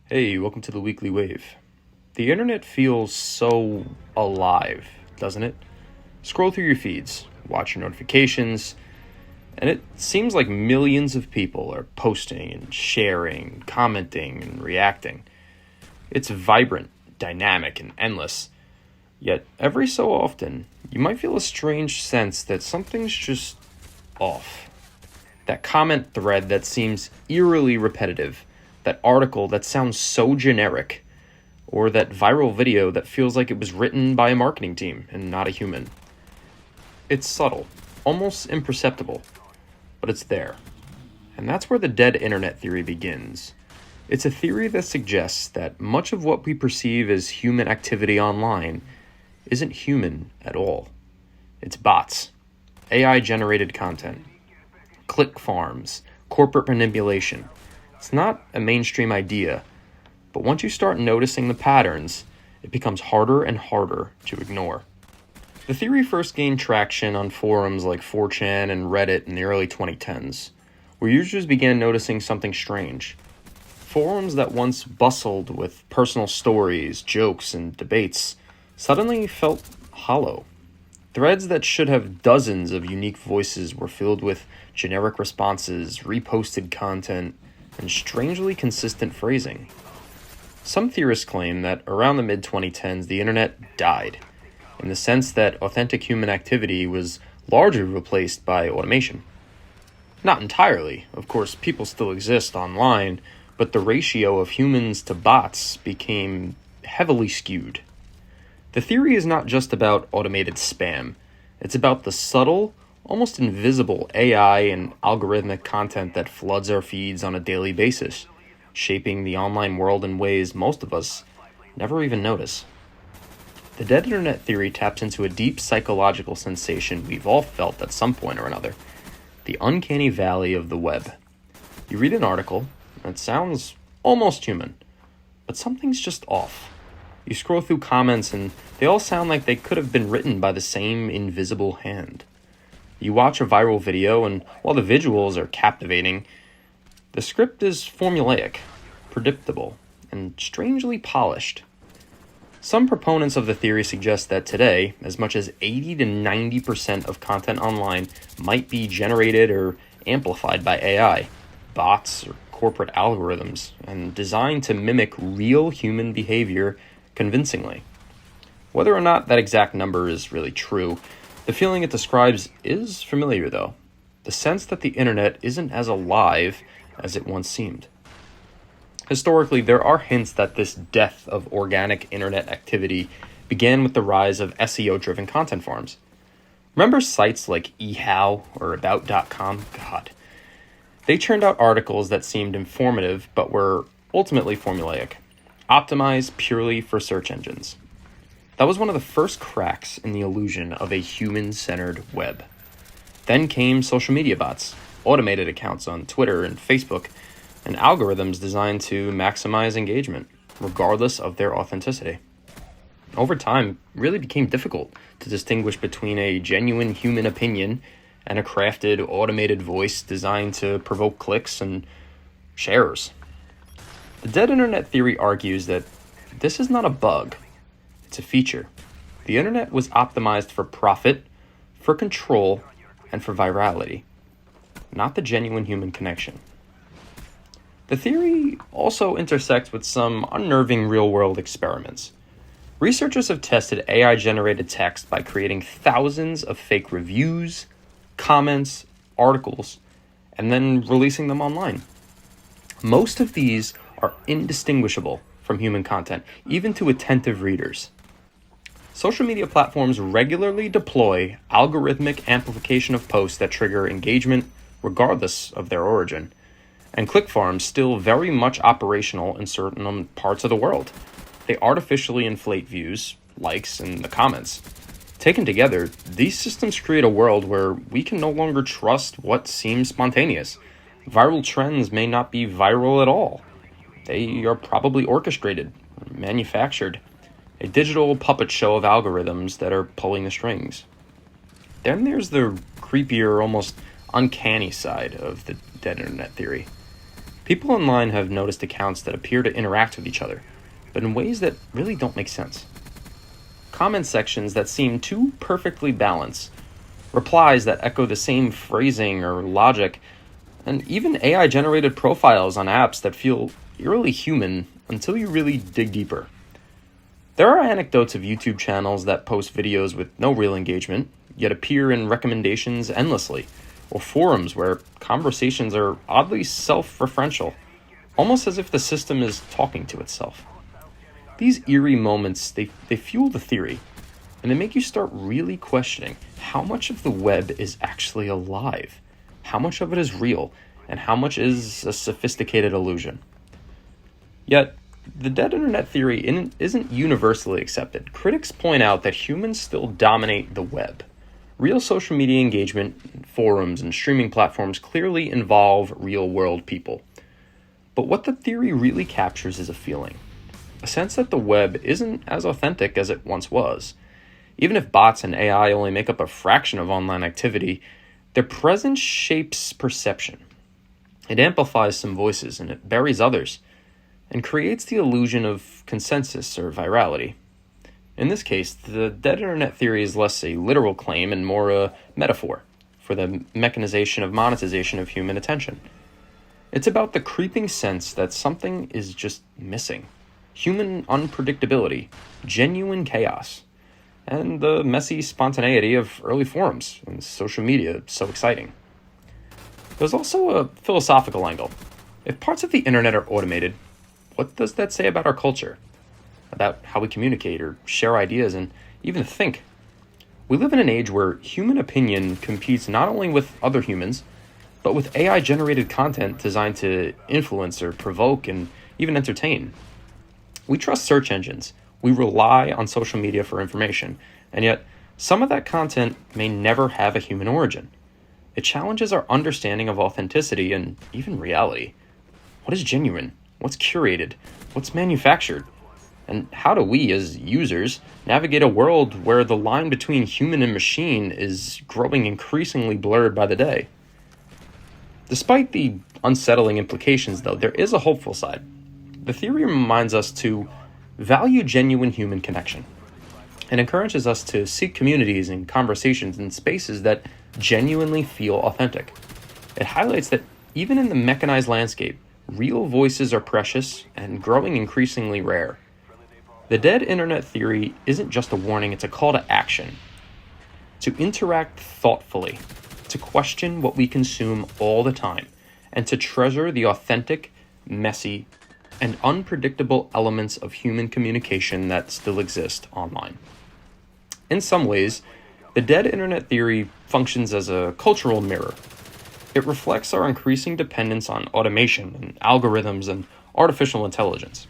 Hey, welcome to the Weekly Wave. The internet feels so alive, doesn't it? Scroll through your feeds, watch your notifications, and it seems like millions of people are posting and sharing, commenting, and reacting. It's vibrant, dynamic, and endless. Yet, every so often, you might feel a strange sense that something's just off. That comment thread that seems eerily repetitive, that article that sounds so generic, or that viral video that feels like it was written by a marketing team and not a human. It's subtle, almost imperceptible, but it's there. And that's where the dead internet theory begins. It's a theory that suggests that much of what we perceive as human activity online isn't human at all. It's bots, AI-generated content, click farms, corporate manipulation. It's not a mainstream idea, but once you start noticing the patterns, it becomes harder and harder to ignore. The theory first gained traction on forums like 4chan and Reddit in the early 2010s, where users began noticing something strange. Forums that once bustled with personal stories, jokes, and debates suddenly felt hollow. Threads that should have dozens of unique voices were filled with generic responses, reposted content, and strangely consistent phrasing. Some theorists claim that around the mid-2010s, the internet died, in the sense that authentic human activity was largely replaced by automation. Not entirely. Of course, people still exist online, but the ratio of humans to bots became heavily skewed. The theory is not just about automated spam. It's about the subtle, almost invisible AI and algorithmic content that floods our feeds on a daily basis, shaping the online world in ways most of us never even notice. The dead internet theory taps into a deep psychological sensation we've all felt at some point or another, the uncanny valley of the web. You read an article, and it sounds almost human, but something's just off. You scroll through comments and they all sound like they could have been written by the same invisible hand. You watch a viral video, and while the visuals are captivating, the script is formulaic, predictable, and strangely polished. Some proponents of the theory suggest that today, as much as 80 to 90% of content online might be generated or amplified by AI, bots, or corporate algorithms, and designed to mimic real human behavior convincingly. Whether or not that exact number is really true, the feeling it describes is familiar, though. The sense that the internet isn't as alive as it once seemed. Historically, there are hints that this death of organic internet activity began with the rise of SEO-driven content farms. Remember sites like eHow or About.com? God. They churned out articles that seemed informative but were ultimately formulaic, optimized purely for search engines. That was one of the first cracks in the illusion of a human-centered web. Then came social media bots, automated accounts on Twitter and Facebook, and algorithms designed to maximize engagement, regardless of their authenticity. Over time, it really became difficult to distinguish between a genuine human opinion and a crafted, automated voice designed to provoke clicks and shares. The dead internet theory argues that this is not a bug. It's a feature. The internet was optimized for profit, for control, and for virality, not the genuine human connection. The theory also intersects with some unnerving real-world experiments. Researchers have tested AI-generated text by creating thousands of fake reviews, comments, articles, and then releasing them online. Most of these are indistinguishable from human content, even to attentive readers. Social media platforms regularly deploy algorithmic amplification of posts that trigger engagement regardless of their origin. And click farms still very much operational in certain parts of the world. They artificially inflate views, likes, and the comments. Taken together, these systems create a world where we can no longer trust what seems spontaneous. Viral trends may not be viral at all. They are probably orchestrated, manufactured, a digital puppet show of algorithms that are pulling the strings. Then there's the creepier, almost uncanny side of the dead internet theory. People online have noticed accounts that appear to interact with each other, but in ways that really don't make sense. Comment sections that seem too perfectly balanced, replies that echo the same phrasing or logic, and even AI-generated profiles on apps that feel eerily human until you really dig deeper. There are anecdotes of YouTube channels that post videos with no real engagement, yet appear in recommendations endlessly, or forums where conversations are oddly self-referential, almost as if the system is talking to itself. These eerie moments, they fuel the theory, and they make you start really questioning how much of the web is actually alive, how much of it is real, and how much is a sophisticated illusion. Yet, the dead internet theory isn't universally accepted. Critics point out that humans still dominate the web. Real social media engagement, forums, and streaming platforms clearly involve real-world people. But what the theory really captures is a feeling. A sense that the web isn't as authentic as it once was. Even if bots and AI only make up a fraction of online activity, their presence shapes perception. It amplifies some voices and it buries others, and creates the illusion of consensus or virality. In this case, the dead internet theory is less a literal claim and more a metaphor for the mechanization of monetization of human attention. It's about the creeping sense that something is just missing. Human unpredictability, genuine chaos, and the messy spontaneity of early forums and social media so exciting. There's also a philosophical angle. If parts of the internet are automated, what does that say about our culture? About how we communicate or share ideas and even think? We live in an age where human opinion competes not only with other humans, but with AI-generated content designed to influence or provoke and even entertain. We trust search engines. We rely on social media for information, and yet some of that content may never have a human origin. It challenges our understanding of authenticity and even reality. What is genuine? What's curated? What's manufactured? And how do we, as users, navigate a world where the line between human and machine is growing increasingly blurred by the day? Despite the unsettling implications, though, there is a hopeful side. The theory reminds us to value genuine human connection and encourages us to seek communities and conversations in spaces that genuinely feel authentic. It highlights that even in the mechanized landscape, real voices are precious and growing increasingly rare. The dead internet theory isn't just a warning, it's a call to action. To interact thoughtfully, to question what we consume all the time, and to treasure the authentic, messy, and unpredictable elements of human communication that still exist online. In some ways, the dead internet theory functions as a cultural mirror. It reflects our increasing dependence on automation and algorithms and artificial intelligence.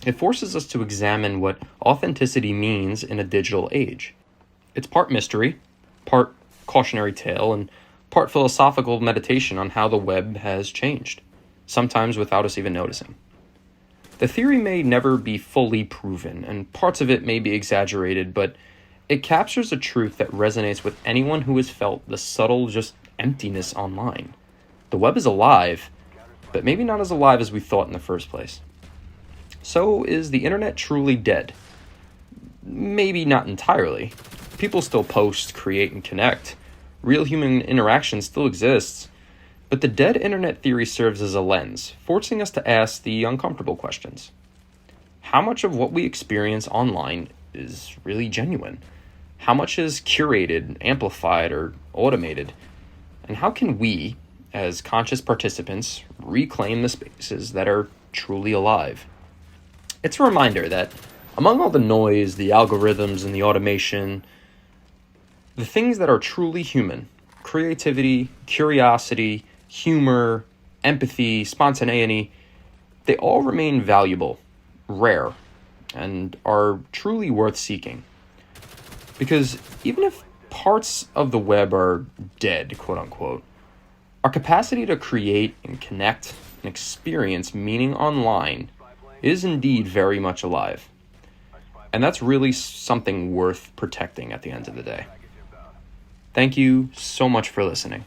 It forces us to examine what authenticity means in a digital age. It's part mystery, part cautionary tale, and part philosophical meditation on how the web has changed, sometimes without us even noticing. The theory may never be fully proven, and parts of it may be exaggerated, but it captures a truth that resonates with anyone who has felt the subtle emptiness online. The web is alive, but maybe not as alive as we thought in the first place. So, is the internet truly dead? Maybe not entirely. People still post, create, and connect. Real human interaction still exists. But the dead internet theory serves as a lens, forcing us to ask the uncomfortable questions. How much of what we experience online is really genuine? How much is curated, amplified, or automated? And how can we, as conscious participants, reclaim the spaces that are truly alive? It's a reminder that among all the noise, the algorithms, and the automation, the things that are truly human, creativity, curiosity, humor, empathy, spontaneity, they all remain valuable, rare, and are truly worth seeking. Because even if parts of the web are dead, quote unquote, our capacity to create and connect and experience meaning online is indeed very much alive. And that's really something worth protecting at the end of the day. Thank you so much for listening.